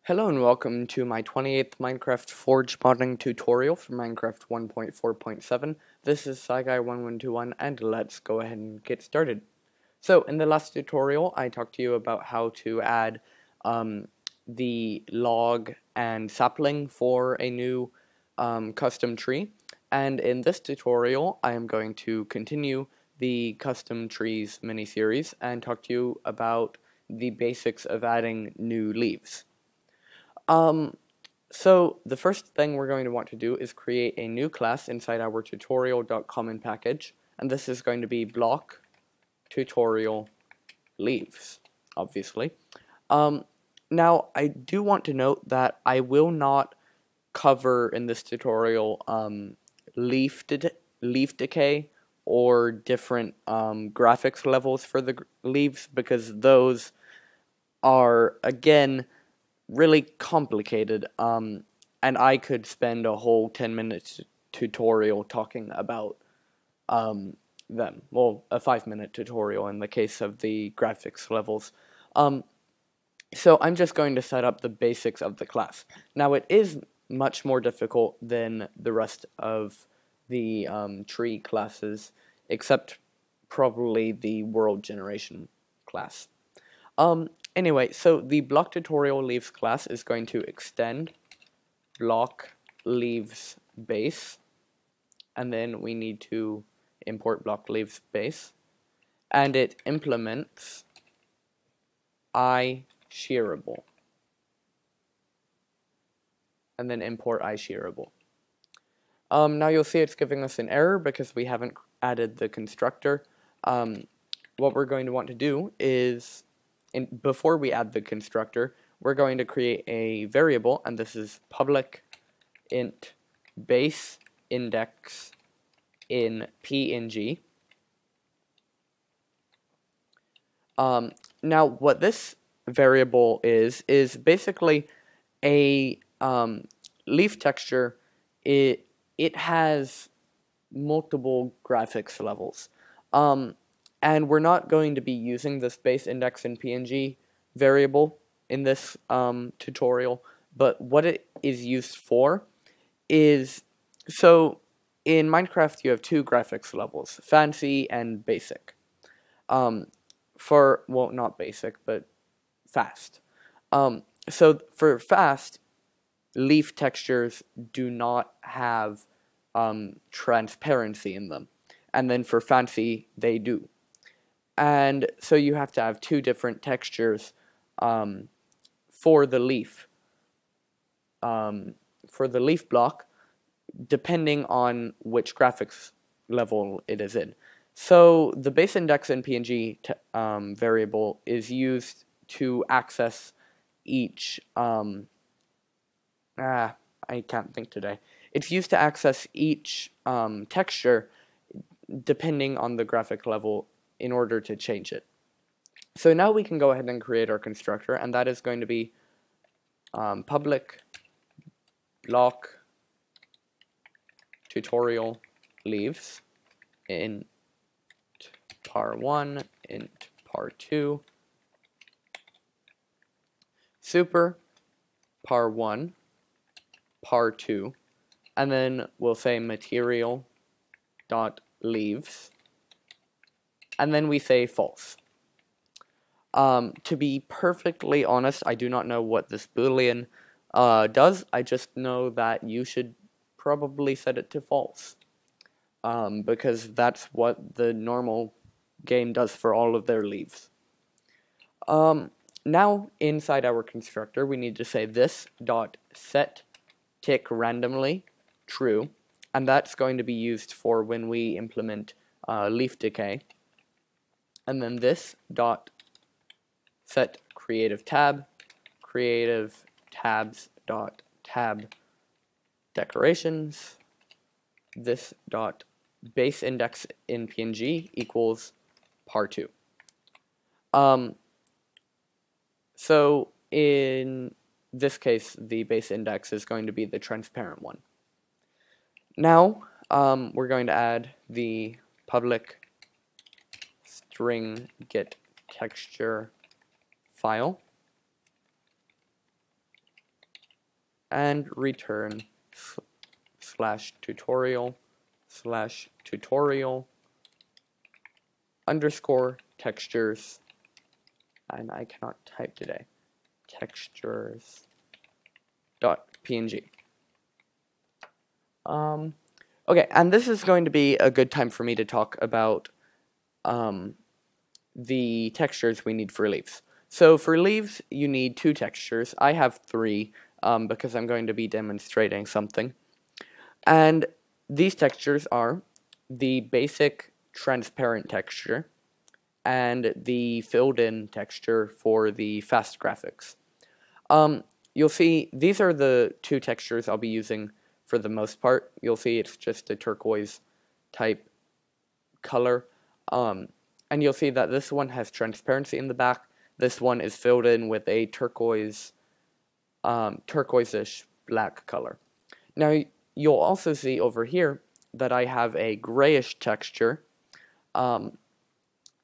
Hello and welcome to my 28th Minecraft Forge modding tutorial for Minecraft 1.4.7. This is SciGuy1121 and let's go ahead and get started. So in the last tutorial I talked to you about how to add the log and sapling for a new custom tree, and in this tutorial I am going to continue the custom trees mini-series and talk to you about the basics of adding new leaves. So the first thing we're going to want to do is create a new class inside our tutorial.common package, and this is going to be block tutorial leaves, obviously. Now I do want to note that I will not cover in this tutorial leaf decay or different graphics levels for the leaves, because those are again really complicated, and I could spend a whole 10-minute tutorial talking about them. Well, a 5-minute tutorial in the case of the graphics levels. So I'm just going to set up the basics of the class. Now it is much more difficult than the rest of the tree classes, except probably the world generation class. Anyway, so the block tutorial leaves class is going to extend block leaves base, and then we need to import block leaves base, and it implements iShareable, and then import iShareable. Now you'll see it's giving us an error because we haven't added the constructor. What we're going to want to do is, before we add the constructor, we're going to create a variable, and this is public int base index in PNG. Now what this variable is basically a leaf texture. It has multiple graphics levels. And we're not going to be using this base index in PNG variable in this tutorial, but what it is used for is, so in Minecraft you have two graphics levels, fancy and basic. Well, not basic, but fast. So for fast, leaf textures do not have transparency in them, and then for fancy they do. And so you have to have two different textures for the leaf block, depending on which graphics level it is in. So the base index in PNG variable is used to access each I can't think today. It's used to access each texture depending on the graphic level in order to change it. So now we can go ahead and create our constructor, and that is going to be public block tutorial leaves int par1 int par2 super par1 par2, and then we'll say material dot leaves, and then we say false. To be perfectly honest, I do not know what this boolean does. I just know that you should probably set it to false, because that's what the normal game does for all of their leaves. Now inside our constructor we need to say this dot set tick randomly true, and that's going to be used for when we implement leaf decay. And then this dot set creative tabs dot tab decorations. This dot base index in PNG equals par2. So in this case, the base index is going to be the transparent one. Now we're going to add the public string get texture file, and return /tutorial underscore textures, and I cannot type today, textures dot png. Okay, and this is going to be a good time for me to talk about the textures we need for leaves. So for leaves, you need 2 textures. I have 3 because I'm going to be demonstrating something. And these textures are the basic transparent texture and the filled-in texture for the fast graphics. You'll see these are the 2 textures I'll be using for the most part. You'll see it's just a turquoise type color. And you'll see that this one has transparency in the back. This one is filled in with a turquoise, turquoise-ish black color. Now, you'll also see over here that I have a grayish texture. And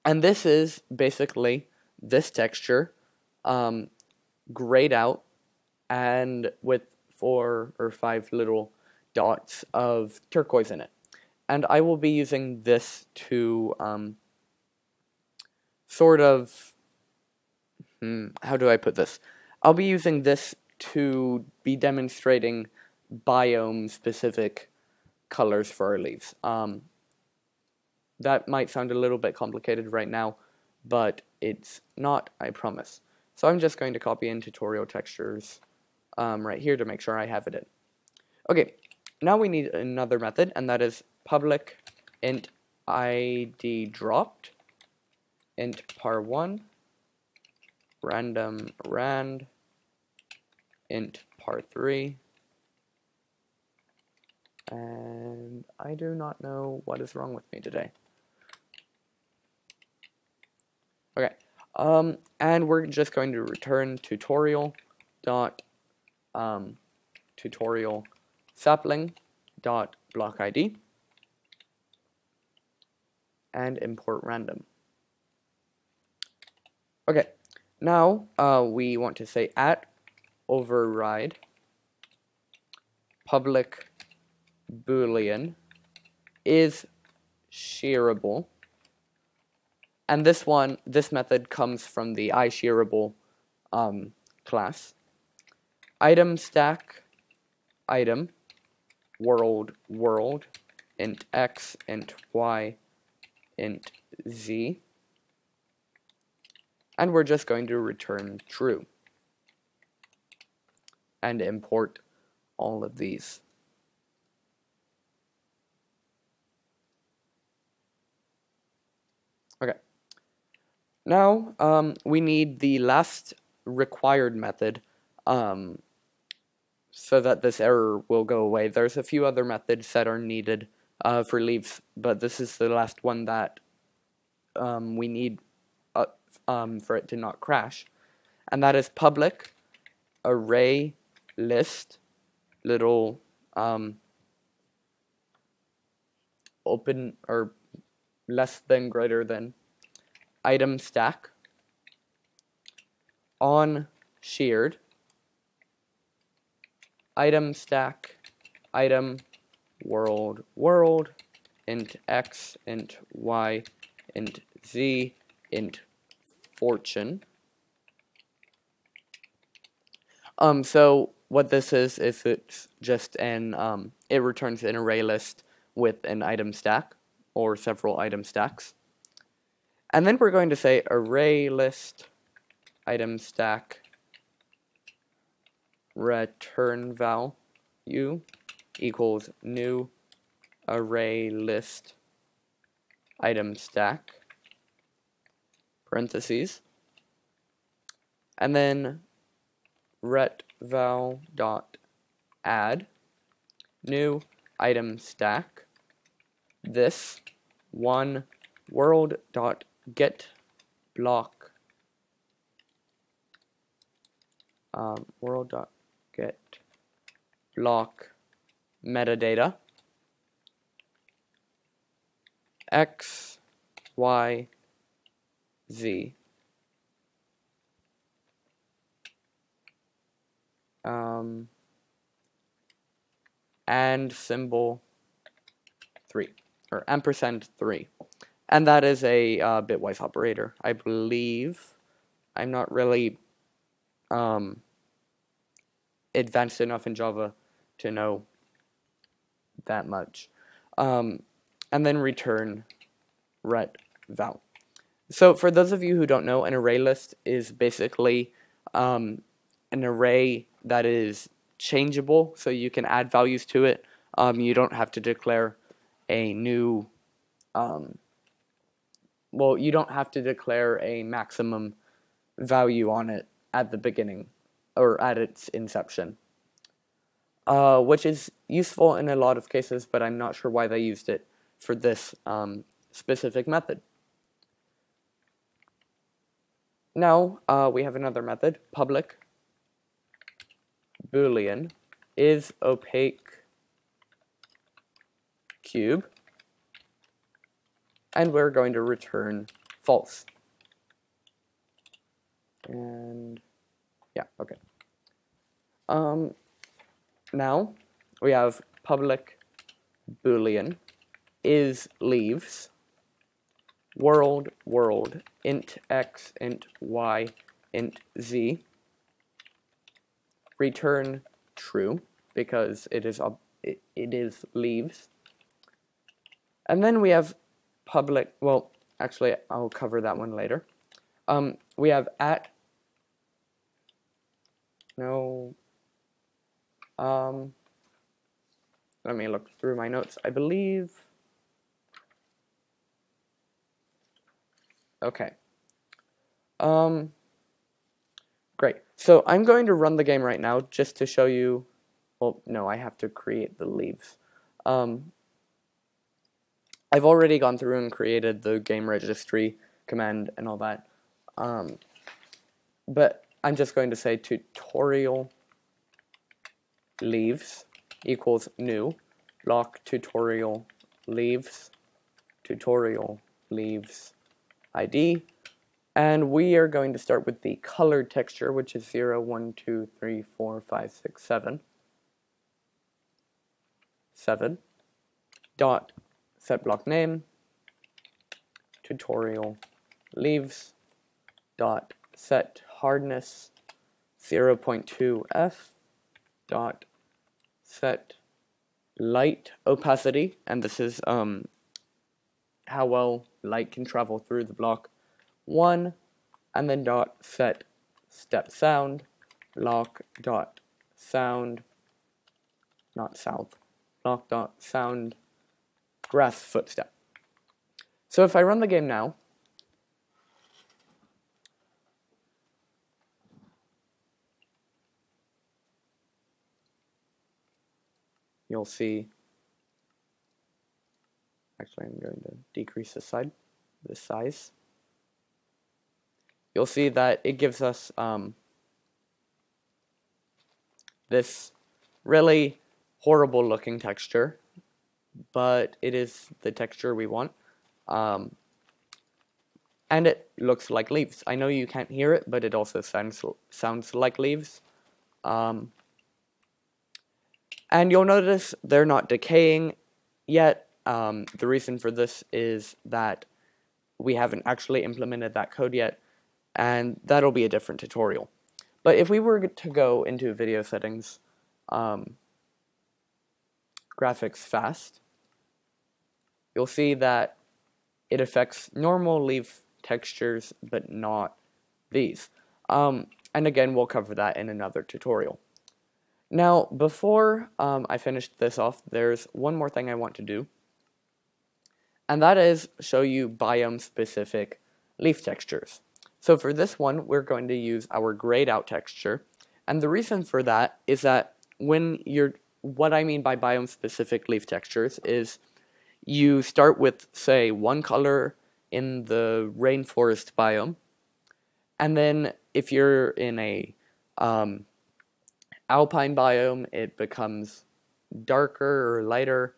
this is basically this texture grayed out and with 4 or 5 little dots of turquoise in it. And I will be using this to sort of, how do I put this? I'll be using this to be demonstrating biome-specific colors for our leaves. That might sound a little bit complicated right now, but it's not, I promise. So I'm just going to copy in tutorial textures right here to make sure I have it in. Okay, now we need another method, and that is public int id dropped int par1 random rand int par3, and I do not know what is wrong with me today. Okay, and we're just going to return tutorial sapling dot block ID and import random. Okay, now we want to say override public boolean is shearable, and this method comes from the iShearable class. Item stack item world int x int y int z, and we're just going to return true and import all of these. Okay. Now we need the last required method so that this error will go away. There's a few other methods that are needed for leaves, but this is the last one that we need for it to not crash, and that is public array list little open or less than greater than item stack on sheared item stack item world int x int y int z int fortune. So what this is it's just an it returns an array list with an item stack or several item stacks, and then we're going to say array list item stack return value equals new array list item stack parentheses, and then ret val dot add new item stack this one world dot get block world dot get block metadata x y z. and symbol 3, or ampersand 3. And that is a bitwise operator, I believe. I'm not really advanced enough in Java to know that much. And then return ret val. So for those of you who don't know, an array list is basically an array that is changeable, so you can add values to it. You don't have to declare a new, well, you don't have to declare a maximum value on it at the beginning or at its inception, which is useful in a lot of cases, but I'm not sure why they used it for this specific method. Now we have another method, public boolean is opaque cube, and we're going to return false. And yeah, okay. Now we have public boolean is leaves world int x int y int z, return true because it is leaves. And then we have public, well, actually I'll cover that one later. We have at, no, let me look through my notes. I believe, okay. Great. So I'm going to run the game right now just to show you, well, no, I have to create the leaves. I've already gone through and created the game registry command and all that. But I'm just going to say tutorial leaves equals new block tutorial leaves ID, and we are going to start with the colored texture, which is 0 1 2 3 4 5 6 7 dot set block name tutorial leaves dot set hardness 0.2 f dot set light opacity, and this is how well light can travel through the block 1, and then dot set step sound block dot sound, not south, block dot sound grass footstep. So if I run the game now, you'll see, actually I'm going to decrease the size. You'll see that it gives us this really horrible looking texture, but it is the texture we want. And it looks like leaves. I know you can't hear it, but it also sounds like leaves. And you'll notice they're not decaying yet. The reason for this is that we haven't actually implemented that code yet, and that'll be a different tutorial. But if we were to go into video settings, graphics fast, you'll see that it affects normal leaf textures, but not these. And again, we'll cover that in another tutorial. Now, before I finish this off, there's one more thing I want to do, and that is show you biome-specific leaf textures. So for this one, we're going to use our grayed out texture, and the reason for that is that what I mean by biome-specific leaf textures is you start with, say, one color in the rainforest biome, and then if you're in a alpine biome, it becomes darker or lighter.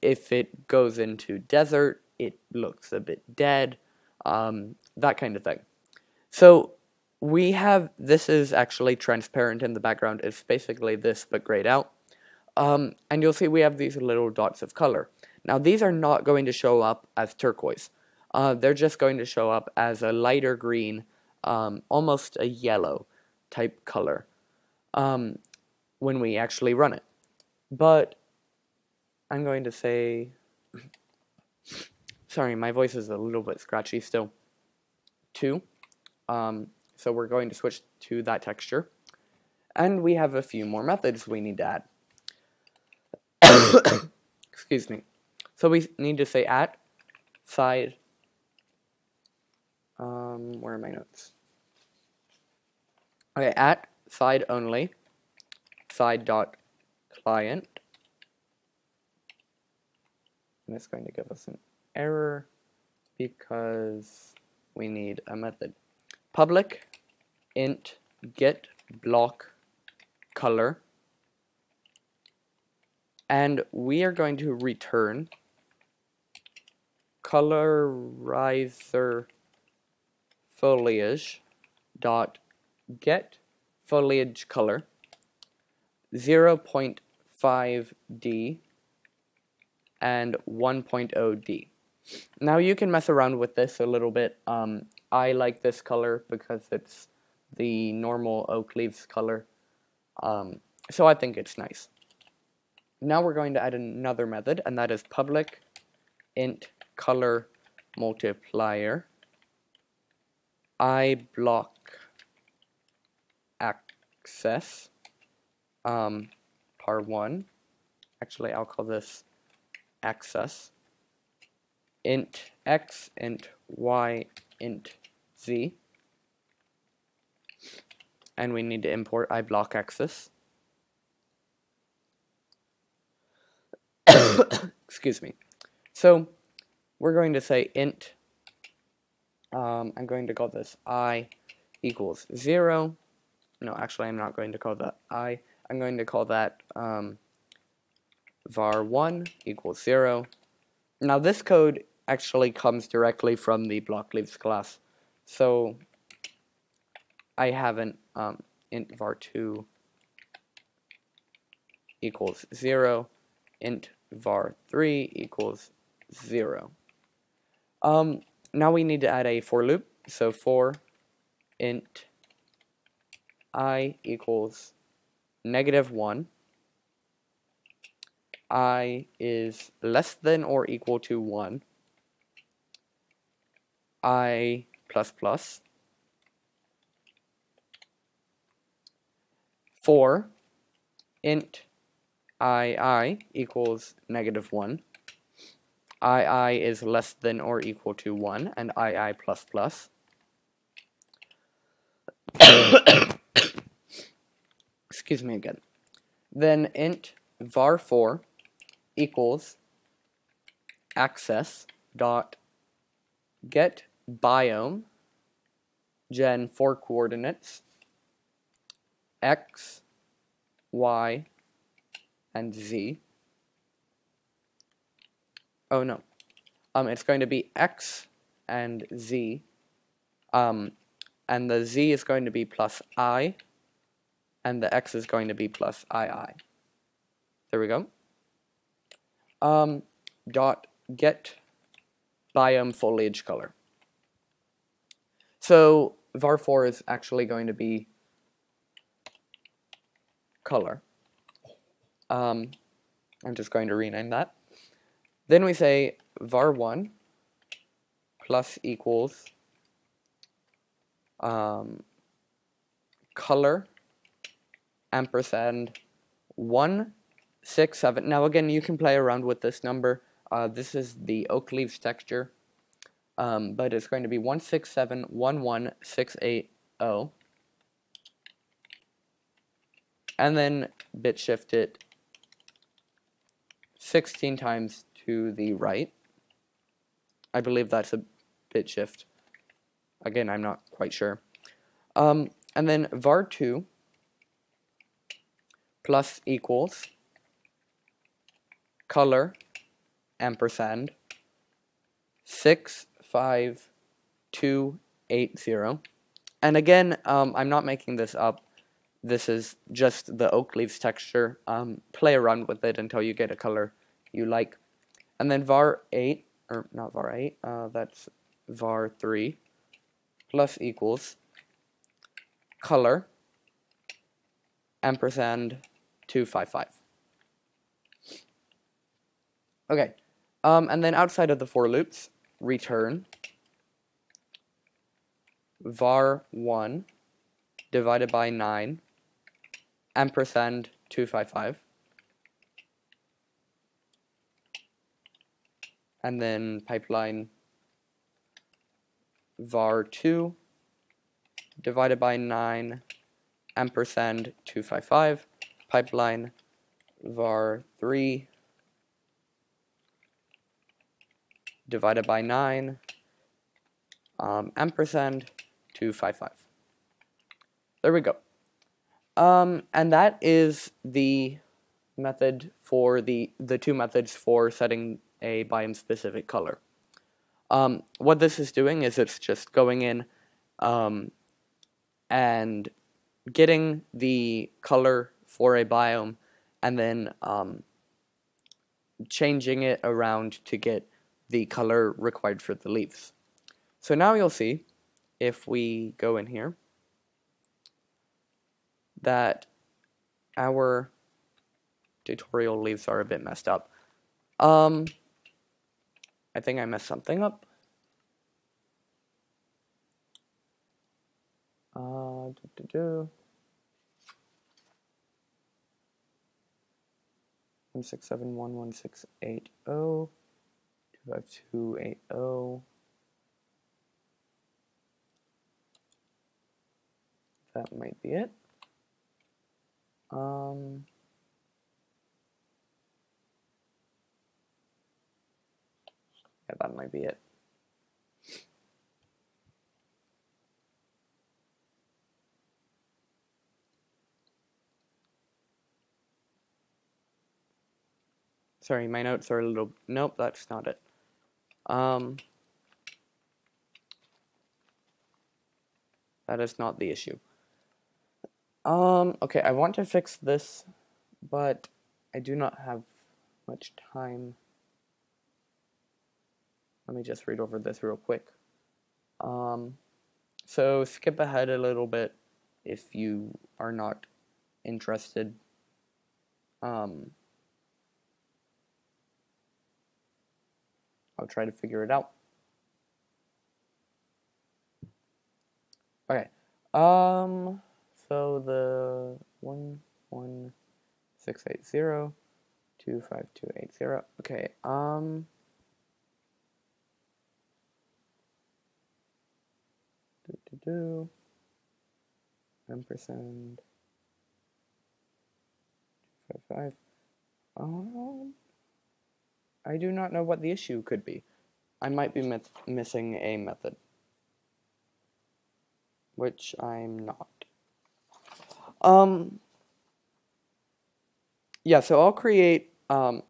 If it goes into desert, it looks a bit dead, that kind of thing. So we have, this is actually transparent in the background. It's basically this, but grayed out. And you'll see we have these little dots of color. Now these are not going to show up as turquoise. They're just going to show up as a lighter green, almost a yellow type color when we actually run it. But I'm going to say, sorry, my voice is a little bit scratchy still, 2. So we're going to switch to that texture. And we have a few more methods we need to add. Excuse me. So we need to say at side, where are my notes? Okay, at side only, side dot client. And it's going to give us an error because we need a method. Public int get block color, and we are going to return colorizer foliage dot get foliage color 0.5D and 1.0D. Now you can mess around with this a little bit. I like this color because it's the normal oak leaves color, so I think it's nice. Now we're going to add another method, and that is public int color multiplier I block access par1. Actually, I'll call this access int x, int y, int z, and we need to import iblock access. Excuse me. So we're going to say int, I'm going to call this I equals 0. No, actually I'm not going to call that I. I'm going to call that var1 equals 0. Now this code actually comes directly from the block leaves class. So I haven't int var2 equals 0, int var3 equals 0. Now we need to add a for loop. So for int I equals -1, I is less than or equal to 1, I plus plus, for int I equals -1, I is less than or equal to 1, and I plus plus. Excuse me again. Then int var4 equals access dot get biome gen 4 coordinates x, y, and z. Oh no, it's going to be x and z, and the z is going to be plus I, and the x is going to be plus II. There we go. Dot get biome foliage color. So var4 is actually going to be color. I'm just going to rename that. Then we say var1 plus equals color ampersand 167. Now again, you can play around with this number. This is the oak leaves texture, but it's going to be 167.11680, and then bit shift it 16 times to the right. I believe that's a bit shift. Again, I'm not quite sure. And then var2 plus equals color ampersand 65280. And again, I'm not making this up. this is just the oak leaves texture. Play around with it until you get a color you like. And then var 8, or not var 8, that's var 3 plus equals color ampersand 255. Okay, and then outside of the for loops, return var 1 divided by 9 ampersand 255, and then pipeline var 2 divided by 9 ampersand 255, pipeline var 3 divided by 9 ampersand 255. There we go. And that is the method for the two methods for setting a biome specific color. What this is doing is it's just going in and getting the color for a biome and then changing it around to get the color required for the leaves. So now you'll see, if we go in here, that our tutorial leaves are a bit messed up. I think I messed something up. One 16711 168 25280. That might be it. Yeah, that might be it. Sorry, my notes are a little... Nope, that's not it. That is not the issue. Okay, I want to fix this, but I do not have much time. Let me just read over this real quick. So skip ahead a little bit if you are not interested. I'll try to figure it out. Okay. So the 11680 25280. Okay. Ampersand 255. I do not know what the issue could be. I might be missing a method, which I'm not. Yeah, so I'll create,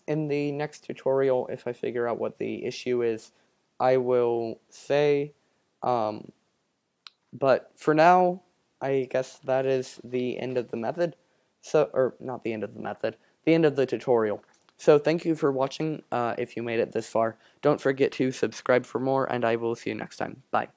in the next tutorial, if I figure out what the issue is, I will say, but for now, I guess that is the end of the method. So, or not the end of the method, the end of the tutorial. So thank you for watching. If you made it this far, don't forget to subscribe for more, and I will see you next time. Bye.